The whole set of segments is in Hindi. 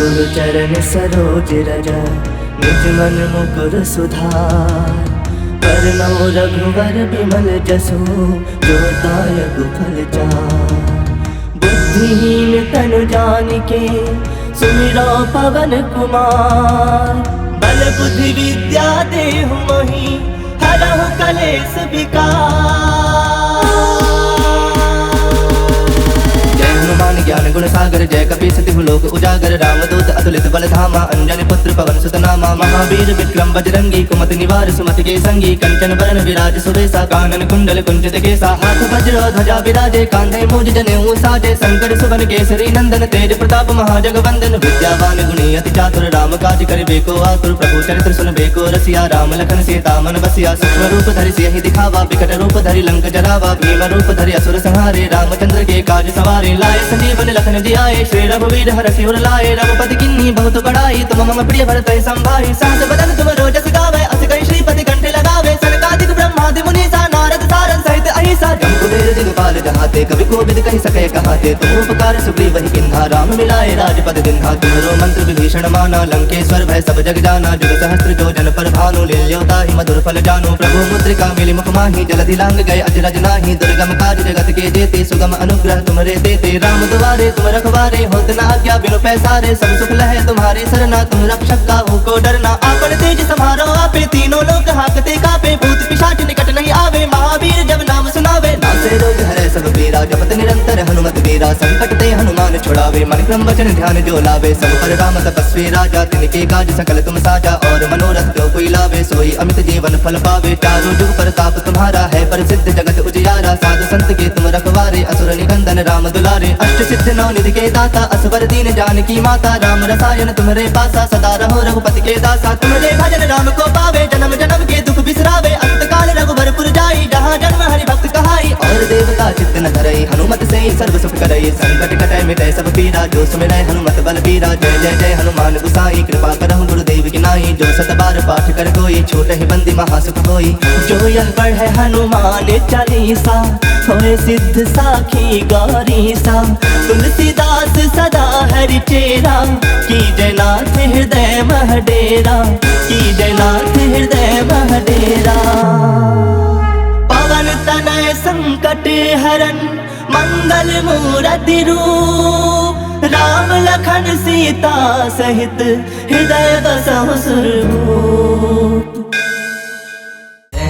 गुरु चरण सरोज रज, निज मन मुकुर सुधार। वरनौ रघुवर बिमल जसु, जो दायक फल चार। बुद्धिहीन तनु जानिके, सुमिरौ पवन कुमार। बल बुद्धि विद्या देहु मोहि, हरहु कलेश विकार। हनुमान ज्ञान गुण सागर, जय कपीस तिहु लोक उजागर। रामदूत अतुलित बल धामा, अंजनी पुत्र पवन सुत नामा। महावीर विक्रम बजरंगी, कुमति निवार सुमति के संगी। कंचन बरन विराज सुबेसा, कानन कुंडल कुंचित केसा। हाथ वज्र ध्वजा विराजे, कांधे मूज जनेऊ साजे। शंकर सुवन केसरी नंदन, तेज प्रताप महाजगवंदन। विद्यावान गुणी अति चातुर, राम काज करिबेको आतुर। प्रभु चरित्र सुनबेको रसिया, राम लखन सीता मन बसिया। सूक्ष्म रूप धरि सियहि दिखावा, विकट रूप धरि लंक जरावा। भीम रूप धरि असुर संहारे, रामचंद्र के काज सवारे। लाए संजीवन लखन जियाए, श्री रघुवीर हरषि उर लाए। रघुपति किन्नी बहुत बड़ाई, तुम मम प्रिय भरतहि संभाई। सहस बदन तुम रोजस गावे, अस कहि श्रीपति कंठ लगावे। सनकादिक ब्रह्मादि मुनीसा, नारद सारद सहित अहिसा। जम कुबेर दिगपाल जहाते, कवि कोविद कहि सके कहाते। तुम उपकार सुग्रीवहि किन्हा, राम मिलाए राजपद दिन्हा। तुम्हरो मंत्र विभीषण माना, लंकेश्वर भय सब जग जाना। जुग सहस्त्र जो जन पर भानु, लील्यो ताहि मधुर फल जानु। प्रभु मुद्रिका मिली मुख माहि, जलधि लांग गए अजरज नाही। दुर्गम काज जगत के जेते, सुगम अनुग्रह तुमरे देते। राम दुआरे तुम रखवारे, होत न आज्ञा बिनु पैसारे। सब सुख लहे तुम्हारी सरना, तुम रक्षक काहू को डरना। आपन तेज समारो आपे, तीनों लोक हाकते कापे। भूत पिशाच निकट नहीं आवे, महावीर जब नाम सुनावे। नासे रोग हरै सब पीरा, जपत निरंतर हनुमत वीरा। संकट ते हनुमान छुड़ावे, मन क्रम वचन ध्यान जो लावे। सब पर राम तपस्वी राजा, तिनके काज सकल तुम साजा। और मनोरथ जो कोई लावे, सोई अमित जीवन फल पावे। चारों जुग प्रताप तुम्हारा है, प्रसिद्ध जगत उजियारा। साधु संत के तुम रखवारे, असुर निकंदन राम दुलारे। अष्ट सिद्ध नौ निधि के दाता, असवर दीन जानकी माता। राम रसायन तुम्हारे पासा, सदा रहो रघुपति के दासा। तुम्हारे भजन राम को पावे, जन्म जन्म के दुख बिसरावे। अंत काल रघुबरपुर जाई, जहाँ जन्म हरि भक्त कहाई। और देवता चित्त न धरई, हनुमत से सर्व सुख करई। संकट कटै मिटै सब पीरा, जो सुमिरै हनुमत बल बीरा। जय जय जय हनुमान गुसाई, कृपा करहु गुरुदेव की नाई। जो सत बार पाठ कर कोई, छूटहि बंदी महासुख होई। जो यह पढ़ै हनुमान चालीसा, होए सिद्ध साखी गौरीसा। तुलसीदास सदा हरि चेरा, कीजय नाथ हृदय मह डेरा। कीजय नाथ हृदय मह डेरा। पवन तनय संकट हरन, मंगल मूरति रूप। राम लखन सीता सहित, हृदय बसहु सुरभूप।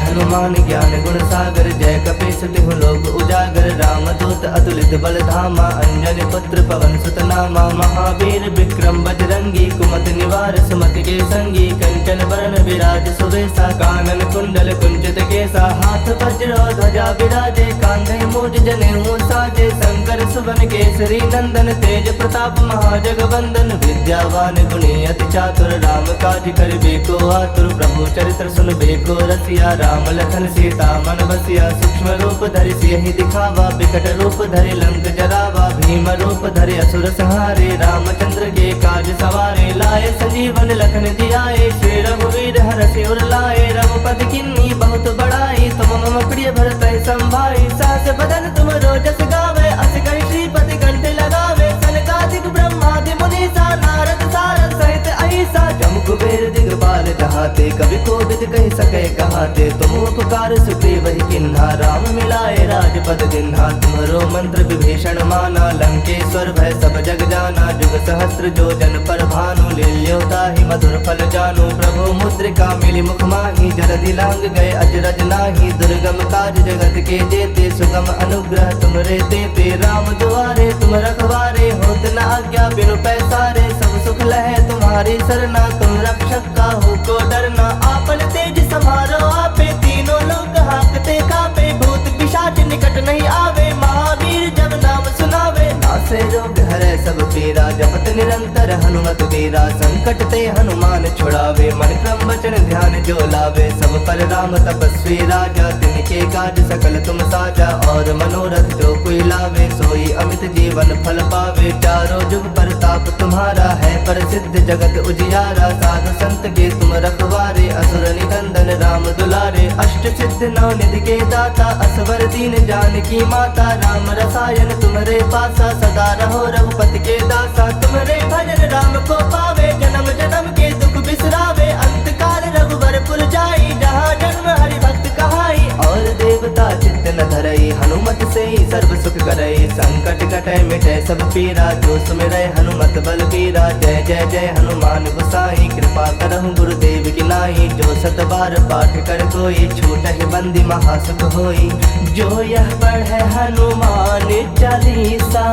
हनुमान ज्ञान गुण सागर, जय कपीस तिहु लोक उजागर। रामदूत अतुलित बल धामा, अंजनी पुत्र पवन सुत नामा। महावीर विक्रम बजरंगी, कुमति निवार सुमति के संगी। कंचन बरन विराज सुबेसा, कानन कुंडल कुंचित केसा। हाथ वज्र ध्वजा विराजे, कांधे मूज जनेऊ साजे। शंकर सुवन केसरी नंदन, तेज प्रताप महाजगवंदन। विद्यावान गुणी अति चातुर, राम काज करिबेको आतुर। प्रभु चरित्र सुनबेको रसिया, राम लखन सीता मन बसिया। सूक्ष्म रूप धरि सियहि दिखावा, विकट रूप धरि लंक जरावा। भीम रूप धरि असुर संहारे, रामचंद्र के काज सवारे। लाए संजीवन लखन जियाए, श्री रघुवीर हरषि उर लाए। रघुपति किन्नी बहुत बड़ाई, तुम मम प्रिय भरतहि संभाई। सहस बदन तुम रोजस गावे, अस कहि श्रीपति कंठ लगावे। सनकादिक ब्रह्मादि मुनीसा, नारद सारद सहित अहिसा। जम कुबेर दिगपाल जहाते, कवि कोविद कहि सके कहाते। तुम उपकार सुग्रीवहि किन्हा, राम मिलाए राजपद दिन्हा। तुम्हरो मंत्र विभीषण माना, लंकेश्वर भय सब जग जाना। जुग सहस्त्र जो जन पर भानु, लील्यो ताहि मधुर फल जानु। प्रभु मुद्रिका मिली मुख माहि, जलधि लांग गए अजरज नाही। दुर्गम काज जगत के जेते, सुगम अनुग्रह तुमरे देते। राम दुआरे तुम रखवारे, होत न आज्ञा बिनु पैसारे। सब सुख लहे तुम्हारी सरना, तुम रक्षक काहू को डरना। आपन तेज समारो आपे, तीनों लोक हाकते कापे। भूत पिशाच निकट नहीं आवे, महावीर जब नाम सुनावे। नासे रोग हरै सब पीरा, जपत निरंतर हनुमत वीरा। संकट ते हनुमान छुड़ावे, मन क्रम वचन ध्यान जो लावे। सब पर राम तपस्वी राजा, तिनके काज सकल तुम साजा। और मनोरथ जो कोई लावे, सोई अमित जीवन फल पावे। चारों जुग प्रताप तुम्हारा है, प्रसिद्ध जगत उजियारा। साधु संत के तुम रखवारे, असुर निकंदन राम दुलारे। अष्ट सिद्ध नौ निधि के दाता, असवर दीन जानकी माता। राम रसायन तुम्हारे पासा, सदा रहो रघुपति के दासा। तुम्हारे भजन राम को पावे, जन्म जन्म के दुख बिसरावे। अंत काल रघुवर पुर जाई, जहाँ जन्म हरि भक्त कहाई। और देवता चित्त न धरई, हनुमत से ही सर्व सुख करई। संकट कटै मिटै सब पीरा, जो सुमिरै हनुमत बल बीरा। जय जय जय हनुमान गोसाई, कृपा करहु गुरुदेव की नाई। जो सत बार पाठ कर कोई, छूटहि बंदी महासुख होई। जो यह पढ़ै हनुमान चालीसा,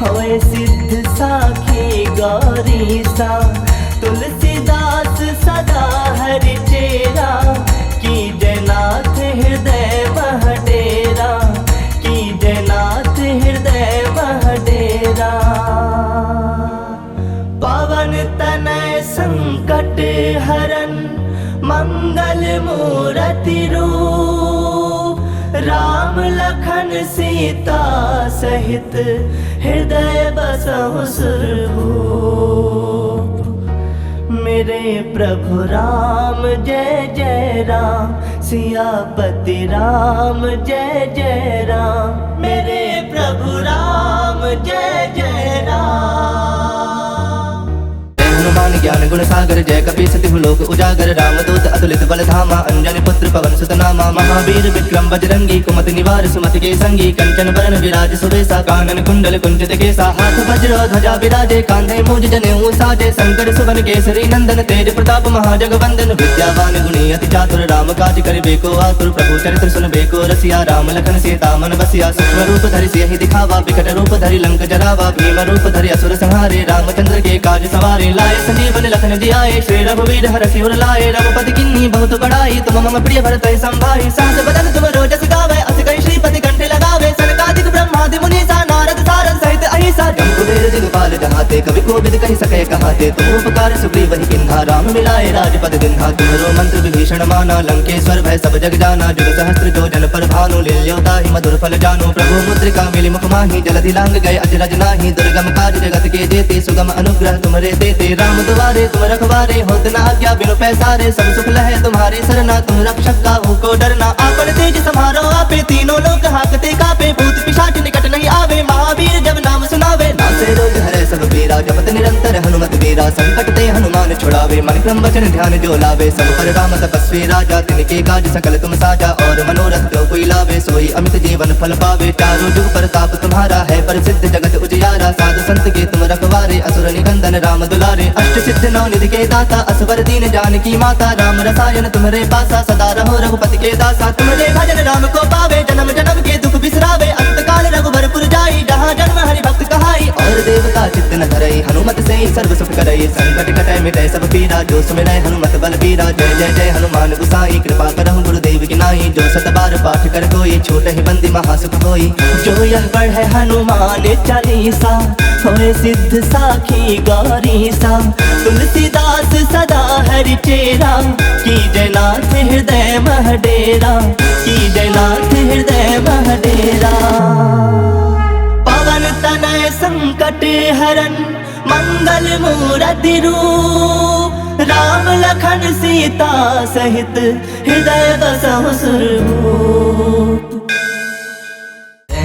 होए सिद्ध साखी गौरीसा। तुलसीदास सदा हरि चेरा, की जयनाथ हृदय मह डेरा। की जयनाथ हृदय मह डेरा। पवन तनय संकट हरन, मंगल मूरति रूप। राम लखन सीता सहित, हृदय बसहु सुरभूप। मेरे प्रभु राम जय जय राम, सियापति राम जय जय राम। मेरे प्रभु राम जय जय राम। हनुमान ज्ञान गुण सागर, जय कपीस तिहु लोक उजागर। रामदूत अतुलित बल धामा, अंजनी पुत्र पवन सुत नामा। महावीर विक्रम बजरंगी, कुमति निवार सुमति के संगी। कंचन बरन विराज सुबेसा, कानन कुंडल कुंचित केसा। हाथ वज्र ध्वजा विराजे, कांधे मूज जनेऊ साजे। शंकर सुवन केसरी नंदन, तेज प्रताप महाजगवंदन। विद्यावान गुणी अति चातुर, राम काज करिबे को आतुर। प्रभु चरित्र सुनबे को रसिया, राम लखन सीता मन बसिया। सूक्ष्म रूप धरि सियहि दिखावा, विकट रूप धरि लंक जरावा। भीम रूप धरि असुर संहारे, रामचंद्र के काज सवारे। लाए संजीवन लखन जियाए, श्री रघुवीर हरषि उर लाए। रघुपति किन्नी बहुत बड़ाई, तुम मम प्रिय भरत संभाई। सहस बदन तुम रोजस गावे, अस कहि श्रीपति कंठ लगावे। सनकादिक ब्रह्मादि मुनीसा, नारद सारद सहित अहिसा। जम कुबेर दिगपाल जहाते, कवि कोविद कहि सकै कहाते। तुम उपकार सुग्रीव ही किन्हा, राम मिलाए राजपद दिन्हा। तुम्हरो मंत्र विभीषण माना, लंकेश्वर भय सब जग जाना। जुग सहस्त्र जो जन पर भानु, लील्योता ही मधुर फल जानु। प्रभु मुद्रिका मिली मुख माही, जलधि लांग गए अजरज नाही। दुर्गम काज जगत के जेते, सुगम अनुग्रह तुम्हारे देते। राम दुआरे तुम रखवारे, होत न आज्ञा बिनु पैसारे। सब सुख लहे तुम्हारी सरना, तुम रक्षक काहू को डरना। आपन तेज समारो आपे, तीनों लोक हाकते कापे। भूत पिशाच निकट नहीं आवे, महावीर जब नाम सुनावे। नासे रोग हरे सब पीरा, जपत निरंतर हनुमत वीरा। संकट ते हनुमान छुड़ावे, मन क्रम वचन ध्यान जो लावे। सब पर राम तपस्वी राजा, तिनके काज सकल तुम साजा। और मनोरथ जो कोई लावे, सोई अमित जीवन फल पावे। चारों जुग प्रताप तुम्हारा है, प्रसिद्ध जगत उजियारा। साधु संत के तुम रखवारे, असुर निकंदन राम दुलारे। अष्ट सिद्ध नौ निधि के दाता, असवर दीन जानकी माता। राम रसायन तुम्हारे पासा, सदा रहो रघुपति के दासा। तुम्हारे भजन राम को पावे, जन्म जन्म के दुख बिसरावे। अंत काल रघुवर पुर जाई, जहाँ जन्म हरि भक्त कहाई। और देवता चित्त न धरई, हनुमत से ही सर्व सुख करई। संकट कटै मिटै सब पीरा, जो सुमिरै हनुमत बल बीरा। जय जय जय हनुमान गोसाई, कृपा करहु गुरुदेव की नाई। जो सत बार पाठ कर कोई, छूटहि बंदी महासुख होई। जो यह पढ़ै हनुमान चालीसा, होए सिद्ध साखी गौरीसा। तुलसीदास सदा हरि चेरा, की जयनाथ हृदय मह डेरा। की जयनाथ हृदय मह डेरा। पवन तनय संकट हरन, मंगल मूरति रूप। राम लखन सीता सहित, हृदय बसहु सुरभूप।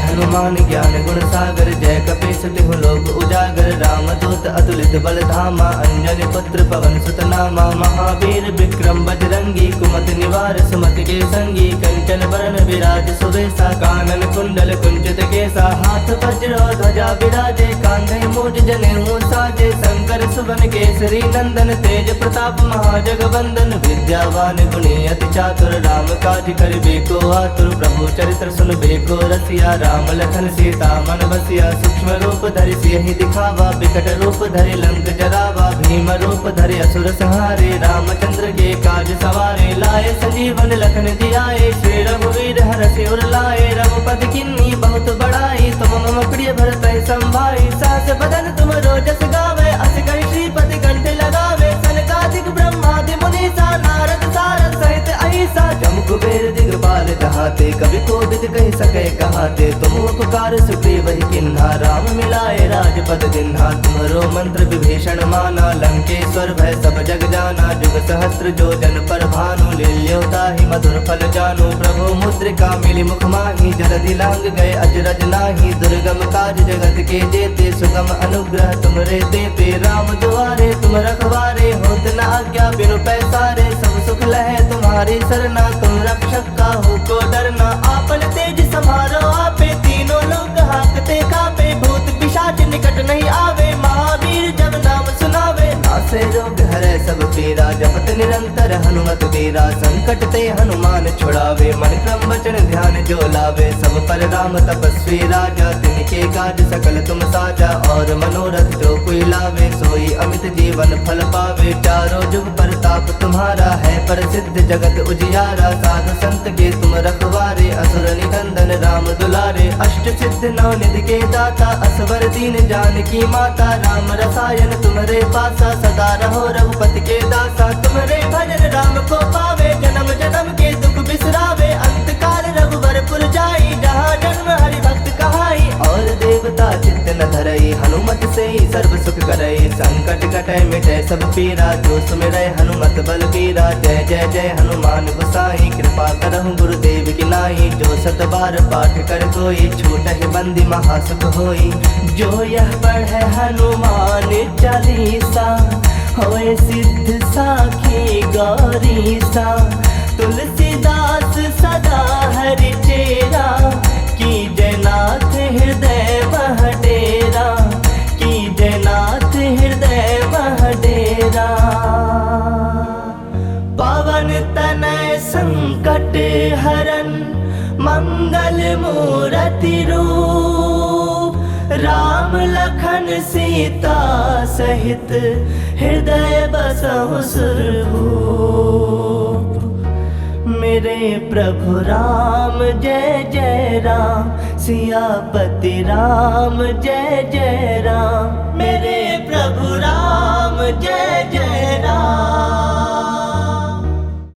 हनुमान ज्ञान गुण सागर, जय कपीस तिहु लोक उजागर। रामदूत अतुलित बल धामा, अंजनी पुत्र पवन सुत नामा। महावीर विक्रम बजरंगी, कुमति निवार सुमति के संगी। कंचन बरन विराज सुबेसा, कानन कुंडल कुंचित केसा। हाथ वज्र ध्वजा विराजे, कांधे मूज जनेऊ साजे। शंकर सुवन केसरी नंदन, तेज प्रताप महाजगवंदन। विद्यावान गुणी अति चातुर, राम काज करिबे को आतुर। प्रभु चरित्र सुनबे को रसिया, राम लखन सीता मन बसिया। सूक्ष्म रूप धरि सियहि दिखावा, विकट रूप धरि लंक जरावा। भीम रूप धरि असुर संहारे, रामचंद्र के काज सवारे। लाए संजीवन लखन जियाए, श्री रघुवीर हरषि उर लाए। रघुपति किन्नी बहुत बड़ाई, तुम मम प्रिय भरत संभाई। सहस बदन तुम रोजस गावे, अस कहि श्रीपति कंठ लगावे। सनकादिक ब्रह्मादि मुनीसा, नारद सारद सहित अहिसा। जम कुबेर दिगपाल जहाँ ते, कभी कोविद कह सके कहाँ ते। तुम उपकार सुग्रीव ही किन्हा, राम मिलाए राजपद दिन्हा। तुम्हारो मंत्र विभीषण माना, लंकेश्वर भय सब जग जाना। जुग सहस्त्र जो जन पर भानु, लील्योता ही मधुर फल जानू। प्रभु मुद्रिका मिली मुख माही, जलधि लांग गए अजरज नाही। दुर्गम काज जगत के जेते, सुगम अनुग्रह तुमरे देते। राम दुआरे तुम रखवारे, होत न आज्ञा बिनु पैसारे। सब सुख लहे तुम्हारी सरना, तुम रक्षक काहू को डरना। आपन तेज समारो आपे, तीनों लोग हाकते कापे। भूत पिशाच निकट नहीं आवे, महावीर जब नाम सुनावे। नासे रोग हरै सब पीरा, जपत निरंतर हनुमत वीरा। संकट ते हनुमान छुड़ावे, मन क्रम वचन ध्यान जो लावे। सब पर राम तपस्वी राजा, तिनके काज सकल तुम साजा। और मनोरथ जो कोई लावे, सोई अमित जीवन फल पावे। चारों जुग प्रताप तुम्हारा है, प्रसिद्ध जगत उजियारा। साधु संत के तुम रखवारे, असुर निकंदन राम दुलारे। अष्ट सिद्ध नौ निधि के दाता, असवर दीन जानकी माता। राम रसायन तुम्हारे पासा, सदा रहो रघुपति के दासा। तुम्हारे भजन राम को पावे, जन्म जन्म के दुख बिसरावे। अंत काल रघुबर पुर जाई, जहाँ जन्म हरि भक्त कहाई। और देवता चित्त न धरई, हनुमत से ही सर्व सुख करई। संकट कटै मिटै सब पीरा, जो सुमिरै हनुमत बल बीरा। जय जय जय हनुमान गोसाई, कृपा करहु गुरुदेव की नाई। जो सत बार पाठ कर कोई, छूटहि बंदी महासुख होई। जो यह पढ़ै हनुमान चालीसा, होए सिद्ध साखी गौरीसा। तुलसीदास सदा हरि चेरा, की जयनाथ हृदय मह डेरा। की जयनाथ हृदय मह डेरा। पवन तनय संकट हरन, मंगल मूरति रूप। राम लखन सीता सहित, हृदय बसहु सुरभूप। मेरे प्रभु राम जय जय राम, सियापति राम जय जय राम। मेरे प्रभु राम जय जय